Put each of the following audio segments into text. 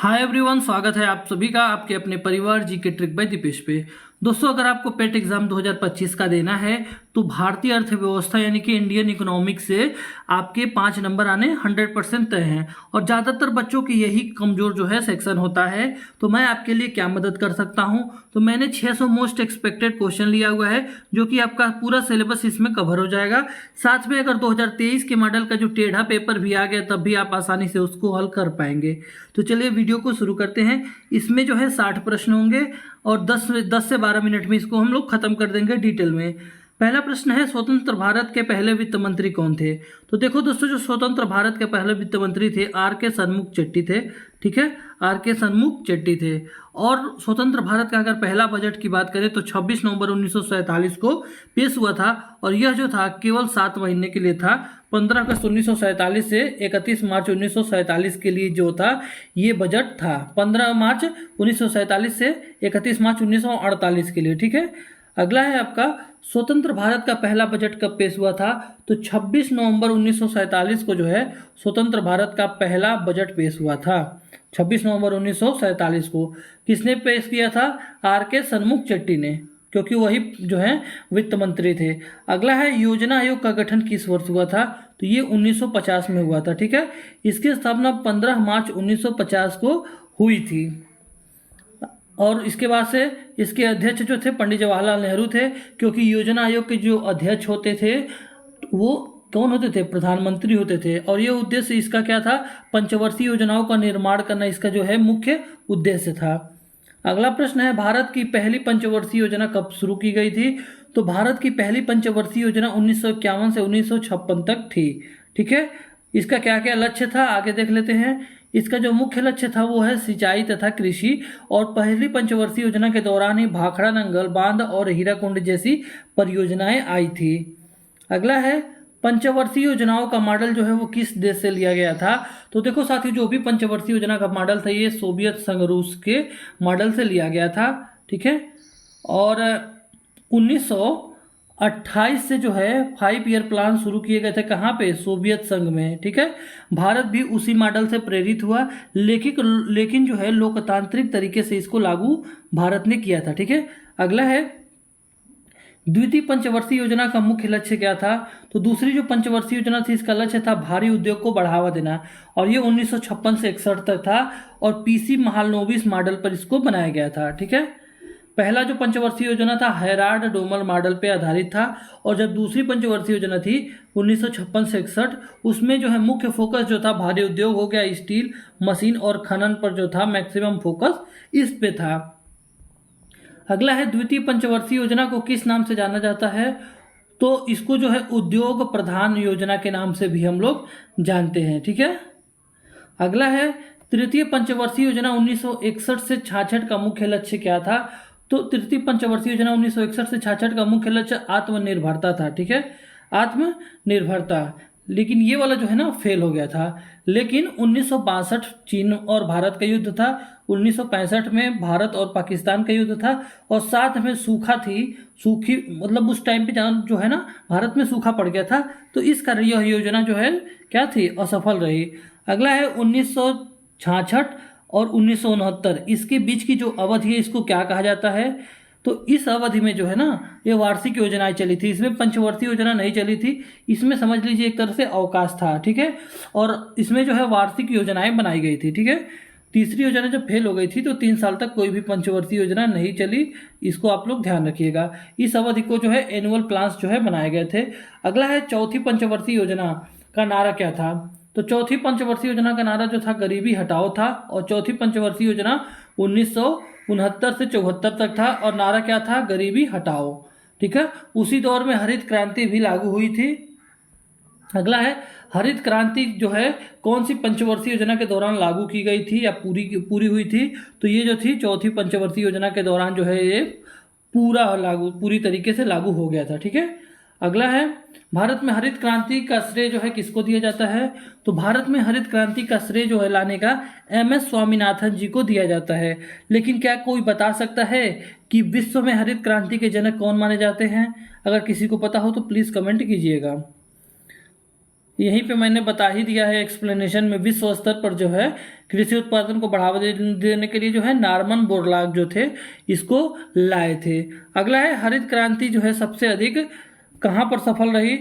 Hi everyone, स्वागत है आप सभी का आपके अपने परिवार जी के ट्रिक बाय दीपेश पे। दोस्तों, अगर आपको पेट एग्जाम 2025 का देना है तो भारतीय अर्थव्यवस्था यानी कि इंडियन इकोनॉमिक्स से आपके 5 नंबर आने 100% तय हैं और ज़्यादातर बच्चों की यही कमजोर जो है सेक्शन होता है। तो मैं आपके लिए क्या मदद कर सकता हूं? तो मैंने 600 मोस्ट एक्सपेक्टेड क्वेश्चन लिया हुआ है जो कि आपका पूरा सिलेबस इसमें कवर हो जाएगा। साथ में अगर 2023 के मॉडल का जो टेढ़ा पेपर भी आ गया तब भी आप आसानी से उसको हल कर पाएंगे। तो चलिए वीडियो को शुरू करते हैं। इसमें जो है 60 प्रश्न होंगे और 10 से 12 मिनट में इसको हम लोग खत्म कर देंगे डिटेल में। पहला प्रश्न है, स्वतंत्र भारत के पहले वित्त मंत्री कौन थे? तो देखो दोस्तों, जो स्वतंत्र भारत के पहले वित्त मंत्री थे आर के सन्मुख चेट्टी थे। ठीक है, आर के सन्मुख चेट्टी थे। और स्वतंत्र भारत का अगर पहला बजट की बात करें तो 26 नवंबर 1947 को पेश हुआ था और यह जो था केवल 7 महीने के लिए था। 15 अगस्त 1947 से 31 मार्च 1947 के लिए जो था ये बजट था। 15 मार्च 1947 से 31 मार्च 1948 के लिए। ठीक है, अगला है आपका, स्वतंत्र भारत का पहला बजट कब पेश हुआ था? तो 26 नवंबर 1947 को जो है स्वतंत्र भारत का पहला बजट पेश हुआ था। 26 नवंबर 1947 को किसने पेश किया था? आर के सन्मुख चेट्टी ने, क्योंकि वही जो है वित्त मंत्री थे। अगला है, योजना आयोग का गठन किस वर्ष हुआ था? तो ये 1950 में हुआ था। ठीक है, इसकी स्थापना 15 मार्च 1950 को हुई थी। और इसके बाद से इसके अध्यक्ष जो थे पंडित जवाहरलाल नेहरू थे, क्योंकि योजना आयोग के जो अध्यक्ष होते थे वो कौन होते थे? प्रधानमंत्री होते थे। और ये उद्देश्य इसका क्या था? पंचवर्षीय योजनाओं का निर्माण करना इसका जो है मुख्य उद्देश्य था। अगला प्रश्न है, भारत की पहली पंचवर्षीय योजना कब शुरू की गई थी? तो भारत की पहली पंचवर्षीय योजना 1951 से 1956 तक थी। ठीक है, इसका क्या क्या लक्ष्य था आगे देख लेते हैं। इसका जो मुख्य लक्ष्य था वो है सिंचाई तथा कृषि। और पहली पंचवर्षीय योजना के दौरान ही भाखड़ा नंगल बांध और हीराकुंड जैसी परियोजनाएं आई थी। अगला है, पंचवर्षीय योजनाओं का मॉडल जो है वो किस देश से लिया गया था? तो देखो साथियों, जो भी पंचवर्षीय योजना का मॉडल था ये सोवियत संघ रूस के मॉडल से लिया गया था। ठीक है, और 1928 से जो है 5 ईयर प्लान शुरू किए गए थे। कहाँ पे? सोवियत संघ में। ठीक है, भारत भी उसी मॉडल से प्रेरित हुआ, लेकिन जो है लोकतांत्रिक तरीके से इसको लागू भारत ने किया था। ठीक है, अगला है, द्वितीय पंचवर्षीय योजना का मुख्य लक्ष्य क्या था? तो दूसरी जो पंचवर्षीय योजना थी इसका लक्ष्य था भारी उद्योग को बढ़ावा देना और ये 1956 से 61 तक था और पीसी महालनोबिस मॉडल पर इसको बनाया गया था। ठीक है, पहला जो पंचवर्षीय योजना था हेराल्ड डोमल मॉडल पे आधारित था और जब दूसरी पंचवर्षीय योजना थी 1956 से 61 उसमें जो है मुख्य फोकस जो था भारी उद्योग हो गया, स्टील, मशीन और खनन पर जो था मैक्सिमम फोकस इस पे था। अगला है, द्वितीय पंचवर्षीय योजना को किस नाम से जाना जाता है? तो इसको जो है उद्योग प्रधान योजना के नाम से भी हम लोग जानते हैं। ठीक है, अगला है, तृतीय पंचवर्षीय योजना 1961 से 66 का मुख्य लक्ष्य क्या था? तो तृतीय पंचवर्षीय योजना 1961 से 66 का मुख्य लक्ष्य आत्मनिर्भरता था। ठीक है, आत्मनिर्भरता। लेकिन ये वाला जो है ना फेल हो गया था। लेकिन 1962 चीन और भारत का युद्ध था, 1965 में भारत और पाकिस्तान का युद्ध था और साथ में सूखी मतलब उस टाइम पे जो है ना भारत में सूखा पड़ गया था, तो इस कारण यह योजना जो है क्या थी? असफल रही। अगला है 1966 और 1969, इसके बीच की जो अवधि है इसको क्या कहा जाता है? तो इस अवधि में जो है ना ये वार्षिक योजनाएं चली थी, इसमें पंचवर्षीय योजना नहीं चली थी। इसमें समझ लीजिए एक तरह से अवकाश था। ठीक है, और इसमें जो है वार्षिक योजनाएं बनाई गई थी। ठीक है, तीसरी योजना जब फेल हो गई थी तो 3 साल तक कोई भी पंचवर्षीय योजना नहीं चली, इसको आप लोग ध्यान रखिएगा। इस अवधि को जो है एनुअल प्लान्स जो है बनाए गए थे। अगला है, चौथी पंचवर्षीय योजना का नारा क्या था? तो चौथी पंचवर्षीय योजना का नारा जो था गरीबी हटाओ था और चौथी पंचवर्षीय योजना 1969 से 74 तक था और नारा क्या था? गरीबी हटाओ। ठीक है, उसी दौर में हरित क्रांति भी लागू हुई थी। अगला है, हरित क्रांति जो है कौन सी पंचवर्षीय योजना के दौरान लागू की गई थी या पूरी हुई थी? तो ये जो थी चौथी पंचवर्षीय योजना के दौरान जो है ये पूरी तरीके से लागू हो गया था। ठीक है, अगला है, भारत में हरित क्रांति का श्रेय जो है किसको दिया जाता है? तो भारत में हरित क्रांति का श्रेय जो है लाने का एमएस स्वामीनाथन जी को दिया जाता है। लेकिन क्या कोई बता सकता है कि विश्व में हरित क्रांति के जनक कौन माने जाते हैं? अगर किसी को पता हो तो प्लीज कमेंट कीजिएगा। यहीं पे मैंने बता ही दिया है एक्सप्लेनेशन में, विश्व स्तर पर जो है कृषि उत्पादन को बढ़ावा देने के लिए जो है नॉर्मन बोरलॉग जो थे इसको लाए थे। अगला है हरित क्रांति जो है सबसे अधिक कहाँ पर सफल रही,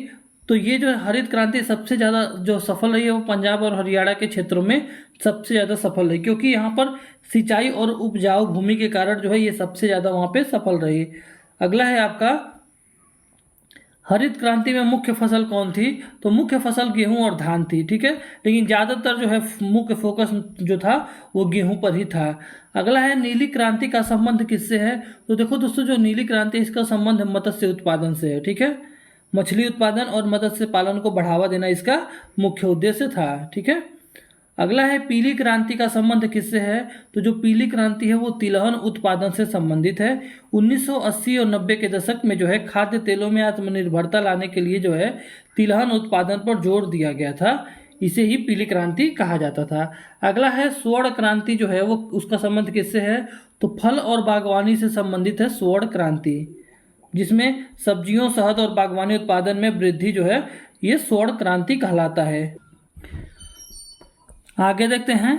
तो ये जो हरित क्रांति सबसे ज़्यादा जो सफल रही है वो पंजाब और हरियाणा के क्षेत्रों में सबसे ज़्यादा सफल रही, क्योंकि यहाँ पर सिंचाई और उपजाऊ भूमि के कारण जो है ये सबसे ज़्यादा वहाँ पे सफल रही। अगला है आपका हरित क्रांति में मुख्य फसल कौन थी, तो मुख्य फसल गेहूं और धान थी, ठीक है, लेकिन ज़्यादातर जो है मुख्य फोकस जो था वो गेहूं पर ही था। अगला है नीली क्रांति का संबंध किससे है, तो देखो दोस्तों जो नीली क्रांति इसका संबंध मत्स्य उत्पादन से है, ठीक है, मछली उत्पादन और मत्स्य पालन को बढ़ावा देना इसका मुख्य उद्देश्य था, ठीक है। अगला है पीली क्रांति का संबंध किससे है, तो जो पीली क्रांति है वो तिलहन उत्पादन से संबंधित है। 1980 और 90 के दशक में जो है खाद्य तेलों में आत्मनिर्भरता लाने के लिए जो है तिलहन उत्पादन पर जोर दिया गया था, इसे ही पीली क्रांति कहा जाता था। अगला है स्वर्ण क्रांति जो है वो उसका संबंध किससे है, तो फल और बागवानी से संबंधित है स्वर्ण क्रांति, जिसमें सब्जियों शहद और बागवानी उत्पादन में वृद्धि जो है ये स्वर्ण क्रांति कहलाता है। आगे देखते हैं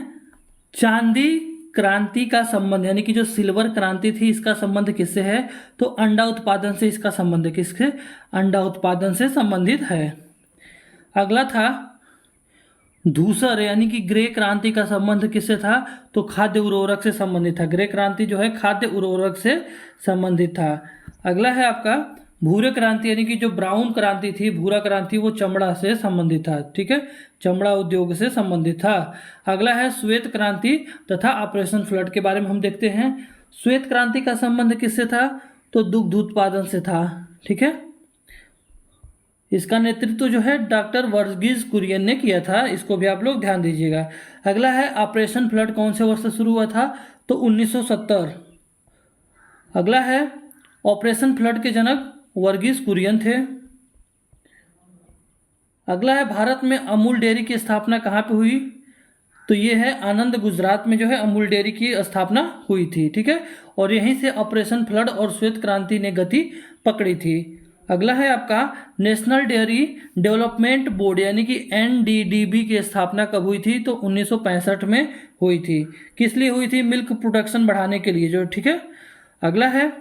चांदी क्रांति का संबंध, यानी कि जो सिल्वर क्रांति थी इसका संबंध किससे है, तो अंडा उत्पादन से इसका संबंध, किसके, अंडा उत्पादन से संबंधित है। अगला था धूसर यानी कि ग्रे क्रांति का संबंध किससे था, तो खाद्य उर्वरक से संबंधित था। ग्रे क्रांति जो है खाद्य उर्वरक से संबंधित था। अगला है आपका भूरे क्रांति यानी कि जो ब्राउन क्रांति थी, भूरा क्रांति, वो चमड़ा से संबंधित था, ठीक है, चमड़ा उद्योग से संबंधित था। अगला है श्वेत क्रांति तथा ऑपरेशन फ्लड के बारे में हम देखते हैं। श्वेत क्रांति का संबंध किससे था, तो दुग्ध उत्पादन से था, ठीक है। इसका नेतृत्व जो है डॉक्टर वर्गीज कुरियन ने किया था, इसको भी आप लोग ध्यान दीजिएगा। अगला है ऑपरेशन फ्लड कौन से वर्ष से शुरू हुआ था, तो 1970। अगला है ऑपरेशन फ्लड के जनक वर्गीज कुरियन थे। अगला है भारत में अमूल डेयरी की स्थापना कहाँ पे हुई, तो ये है आनंद, गुजरात में जो है अमूल डेयरी की स्थापना हुई थी, ठीक है, और यहीं से ऑपरेशन फ्लड और श्वेत क्रांति ने गति पकड़ी थी। अगला है आपका नेशनल डेयरी डेवलपमेंट बोर्ड यानी कि NDDB की स्थापना कब हुई थी, तो 1965 में हुई थी। किस लिए हुई थी, मिल्क प्रोडक्शन बढ़ाने के लिए जो, ठीक है। अगला है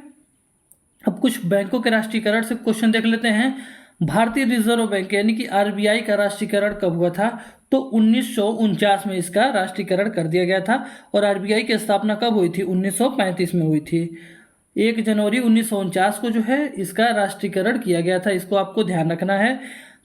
अब कुछ बैंकों के राष्ट्रीयकरण से क्वेश्चन देख लेते हैं। भारतीय रिजर्व बैंक यानी कि RBI का राष्ट्रीयकरण कब हुआ था, तो 1949 में इसका राष्ट्रीयकरण कर दिया गया था। और RBI की स्थापना कब हुई थी, 1935 में हुई थी। 1 जनवरी 1949 को जो है इसका राष्ट्रीयकरण किया गया था, इसको आपको ध्यान रखना है।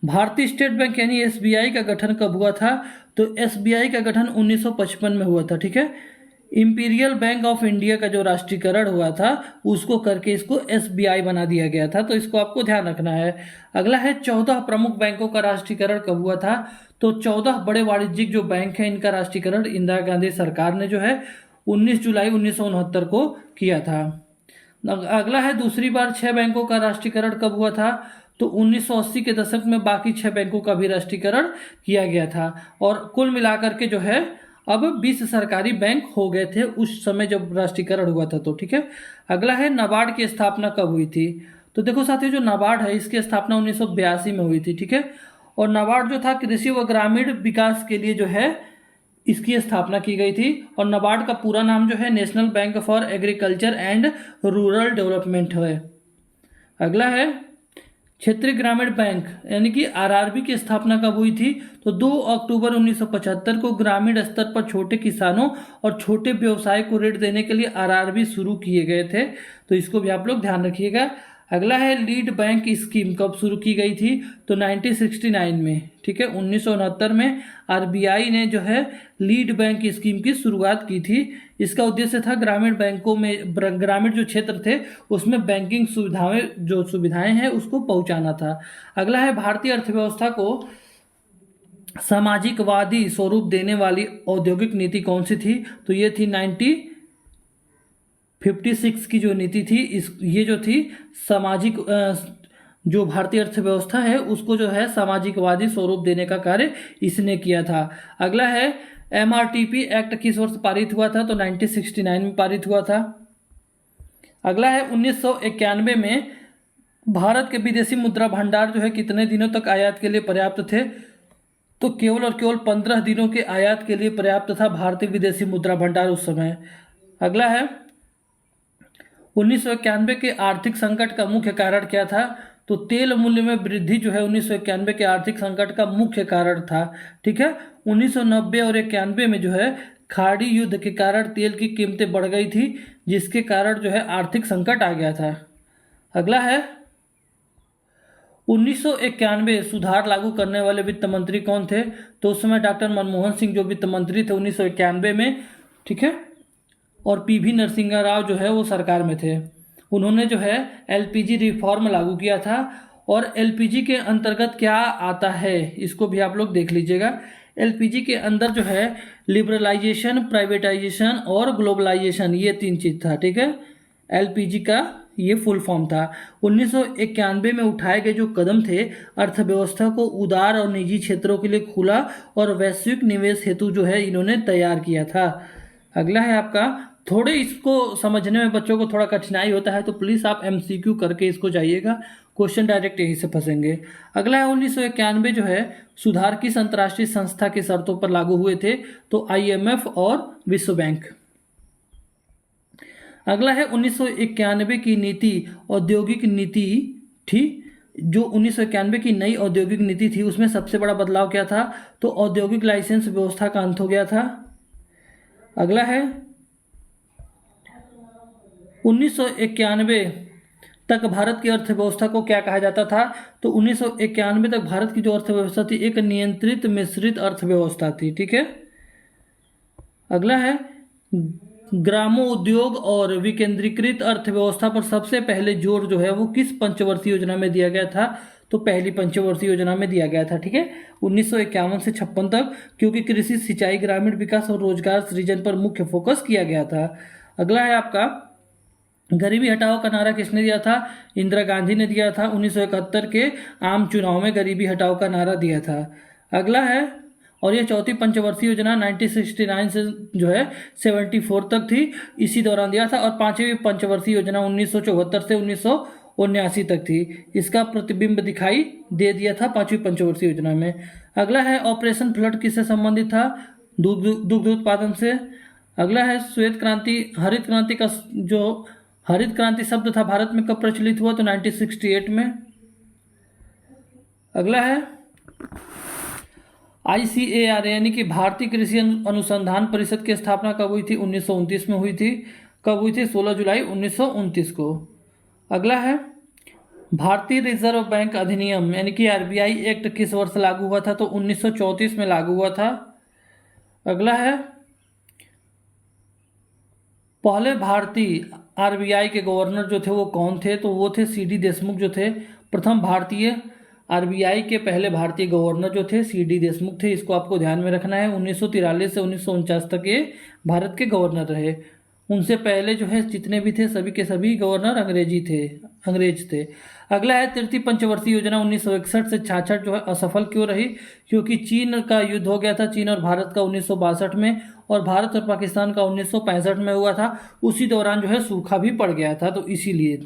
भारतीय स्टेट बैंक यानी SBI का गठन कब हुआ था, तो SBI का गठन 1955 में हुआ था, ठीक है। इंपीरियल बैंक ऑफ इंडिया का जो राष्ट्रीयकरण हुआ था उसको करके इसको SBI बना दिया गया था, तो इसको आपको ध्यान रखना है। अगला है 14 प्रमुख बैंकों का राष्ट्रीयकरण कब हुआ था, तो 14 बड़े वाणिज्यिक जो बैंक हैं इनका राष्ट्रीयकरण इंदिरा गांधी सरकार ने जो है 19 जुलाई 1969 को किया था। अगला है दूसरी बार 6 बैंकों का राष्ट्रीयकरण कब हुआ था, तो 1980 के दशक में बाकी 6 बैंकों का भी राष्ट्रीयकरण किया गया था। और कुल मिलाकर के जो है अब 20 सरकारी बैंक हो गए थे उस समय जब राष्ट्रीयकरण हुआ था, तो ठीक है। अगला है नाबार्ड की स्थापना कब हुई थी, तो देखो साथियों जो नाबार्ड है इसकी स्थापना 1982 में हुई थी, ठीक है। और नाबार्ड जो था कृषि व ग्रामीण विकास के लिए जो है इसकी स्थापना की गई थी। और नाबार्ड का पूरा नाम जो है national bank for agriculture and rural development है। अगला है क्षेत्रीय ग्रामीण बैंक यानी कि RRB की स्थापना कब हुई थी, तो 2 अक्टूबर 1975 को ग्रामीण स्तर पर छोटे किसानों और छोटे व्यवसाय को ऋण देने के लिए RRB शुरू किए गए थे, तो इसको भी आप लोग ध्यान रखिएगा। अगला है लीड बैंक स्कीम कब शुरू की गई थी, तो 1969 में, ठीक है। 1969 में RBI ने जो है लीड बैंक स्कीम की शुरुआत की थी। इसका उद्देश्य था ग्रामीण बैंकों में, ग्रामीण जो क्षेत्र थे उसमें बैंकिंग सुविधाएं हैं उसको पहुंचाना था। अगला है भारतीय अर्थव्यवस्था को सामाजिकवादी स्वरूप देने वाली औद्योगिक नीति कौन सी थी, तो ये थी 1956 की जो नीति थी, ये जो थी सामाजिक जो भारतीय अर्थव्यवस्था है उसको जो है सामाजिकवादी स्वरूप देने का कार्य इसने किया था। अगला है MRTP एक्ट किस वर्ष पारित हुआ था, तो 1969 में पारित हुआ था। अगला है 1991 में भारत के विदेशी मुद्रा भंडार जो है कितने दिनों तक आयात के लिए पर्याप्त थे, तो केवल और केवल 15 दिनों के आयात के लिए पर्याप्त था भारतीय विदेशी मुद्रा भंडार उस समय। अगला है 1991 के आर्थिक संकट का मुख्य कारण क्या था? तो तेल मूल्य में वृद्धि जो है 1991 के आर्थिक संकट का मुख्य कारण था। ठीक है, 1990 और 91 में जो है खाड़ी युद्ध के कारण तेल की कीमतें बढ़ गई थी, जिसके कारण जो है आर्थिक संकट आ गया था। अगला है 1991 सुधार लागू करने वाले वित्त मंत्री कौन थे? तो उस समय डॉक्टर मनमोहन सिंह जो वित्त मंत्री थे 1991 में। ठीक है, और पीवी नरसिंह राव जो है वो सरकार में थे। उन्होंने जो है एलपीजी रिफॉर्म लागू किया था। और एलपीजी के अंतर्गत क्या आता है इसको भी आप लोग देख लीजिएगा। एलपीजी के अंदर जो है लिबरलाइजेशन, प्राइवेटाइजेशन और ग्लोबलाइजेशन, ये 3 चीज था। ठीक है, एलपीजी का ये फुल फॉर्म था। 1991 में उठाए गए जो कदम थे अर्थव्यवस्था को उदार और निजी क्षेत्रों के लिए खुला और वैश्विक निवेश हेतु जो है इन्होंने तैयार किया था। अगला है आपका, थोड़े इसको समझने में बच्चों को थोड़ा कठिनाई होता है तो प्लीज़ आप एमसीक्यू करके इसको जाइएगा, क्वेश्चन डायरेक्ट यहीं से फंसेंगे। अगला है 1991 जो है सुधार किस अंतर्राष्ट्रीय संस्था की शर्तों पर लागू हुए थे? तो आईएमएफ और विश्व बैंक। अगला है 1991 की नीति औद्योगिक नीति थी। जो 1991 की नई औद्योगिक नीति थी उसमें सबसे बड़ा बदलाव क्या था? तो औद्योगिक लाइसेंस व्यवस्था का अंत हो गया था। अगला है 1991 तक भारत की अर्थव्यवस्था को क्या कहा जाता था? तो 1991 तक भारत की जो अर्थव्यवस्था थी एक नियंत्रित मिश्रित अर्थव्यवस्था थी। ठीक है, अगला है ग्रामोद्योग और विकेंद्रीकृत अर्थव्यवस्था पर सबसे पहले जोर जो है वो किस पंचवर्षीय योजना में दिया गया था? तो पहली पंचवर्षीय योजना में दिया गया था। ठीक है, 1951 से 56 तक, क्योंकि कृषि, सिंचाई, ग्रामीण विकास और रोजगार सृजन पर मुख्य फोकस किया गया था। अगला है आपका, गरीबी हटाओ का नारा किसने दिया था? इंदिरा गांधी ने दिया था। 1971 के आम चुनाव में गरीबी हटाओ का नारा दिया था। अगला है, और ये चौथी पंचवर्षीय योजना 1969 से जो है 74 तक थी, इसी दौरान दिया था। और पांचवी पंचवर्षीय योजना 1974 से 1979 तक थी। इसका प्रतिबिंब दिखाई दे दिया था पांचवी पंचवर्षीय योजना में। अगला है ऑपरेशन फ्लड किससे संबंधित था? दुग्ध उत्पादन से। अगला है श्वेत क्रांति, हरित क्रांति का जो हरित क्रांति शब्द था भारत में कब प्रचलित हुआ? तो 1968 में। अगला है ICAR यानी कि भारतीय कृषि अनुसंधान परिषद की स्थापना कब हुई थी? 1929 में हुई थी। कब हुई थी? 16 जुलाई 1929 को। अगला है भारतीय रिजर्व बैंक अधिनियम यानी कि RBI एक्ट किस वर्ष लागू हुआ था? तो 1934 में लागू हुआ था। अगला है पहले भारतीय RBI के गवर्नर जो थे वो कौन थे? तो वो थे CD देशमुख जो थे। प्रथम भारतीय RBI के पहले भारतीय गवर्नर जो थे CD देशमुख थे। इसको आपको ध्यान में रखना है। 1943 से 1949 तक ये भारत के गवर्नर रहे। उनसे पहले जो है जितने भी थे सभी के सभी गवर्नर अंग्रेज थे। अगला है तृतीय पंचवर्षीय योजना 1961 से 66 जो है असफल क्यों रही? क्योंकि चीन का युद्ध हो गया था, चीन और भारत का 1962 में, और भारत और पाकिस्तान का 1965 में हुआ था। उसी दौरान जो है सूखा भी पड़ गया था, तो इसीलिए।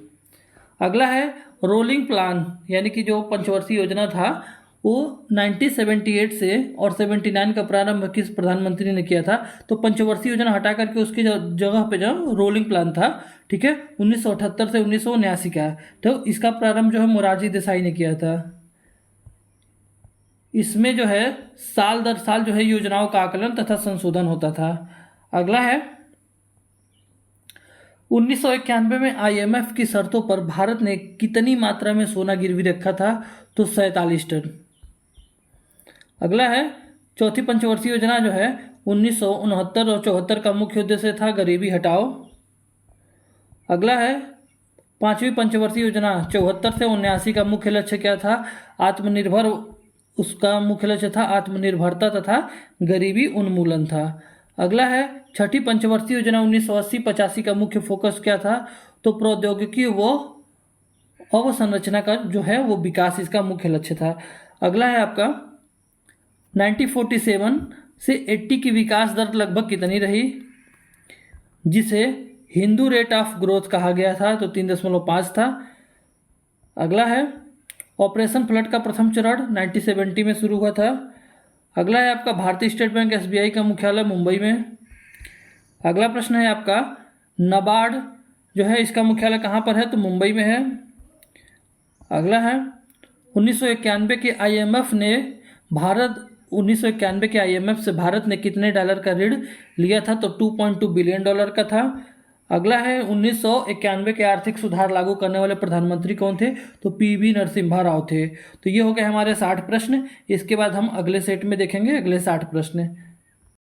अगला है रोलिंग प्लान यानी कि जो पंचवर्षीय योजना था वो 1978 से और 79 का प्रारंभ किस प्रधानमंत्री ने किया था? तो पंचवर्षीय योजना हटा करके उसकी जगह पे जो रोलिंग प्लान था, ठीक है, 1978 से 1979 का। तो इसका प्रारंभ जो है मोरारजी देसाई ने किया था। इसमें जो है साल दर साल जो है योजनाओं का आकलन तथा संशोधन होता था। अगला है 1991 में IMF की शर्तों पर भारत ने कितनी मात्रा में सोना गिरवी रखा था? तो 47 टन। अगला है चौथी पंचवर्षीय योजना जो है 1969 और 74 का मुख्य उद्देश्य था गरीबी हटाओ। अगला है पांचवी पंचवर्षीय योजना 74 से 79 का मुख्य लक्ष्य क्या था? आत्मनिर्भर, उसका मुख्य लक्ष्य था आत्मनिर्भरता तथा गरीबी उन्मूलन था। अगला है छठी पंचवर्षीय योजना 1980-85 का मुख्य फोकस क्या था? तो प्रौद्योगिकी व अवसंरचना का जो है वो विकास इसका मुख्य लक्ष्य था। अगला है आपका 1947 से 80 की विकास दर लगभग कितनी रही, जिसे हिंदू रेट ऑफ ग्रोथ कहा गया था? तो 3.5 था। अगला है ऑपरेशन फ्लड का प्रथम चरण 1970 में शुरू हुआ था। अगला है आपका भारतीय स्टेट बैंक एसबीआई का मुख्यालय मुंबई में है। अगला प्रश्न है आपका नाबार्ड जो है इसका मुख्यालय कहाँ पर है, तो मुंबई में है। अगला है 1991 के आईएमएफ ने भारत 1991 के आईएमएफ से भारत ने कितने डॉलर का ऋण लिया था, तो 2.2 बिलियन डॉलर का था। अगला है 1991 के आर्थिक सुधार लागू करने वाले प्रधानमंत्री कौन थे, तो पीवी नरसिम्हा राव थे। तो ये हो गए हमारे 60 प्रश्न। इसके बाद हम अगले सेट में देखेंगे अगले 60 प्रश्न।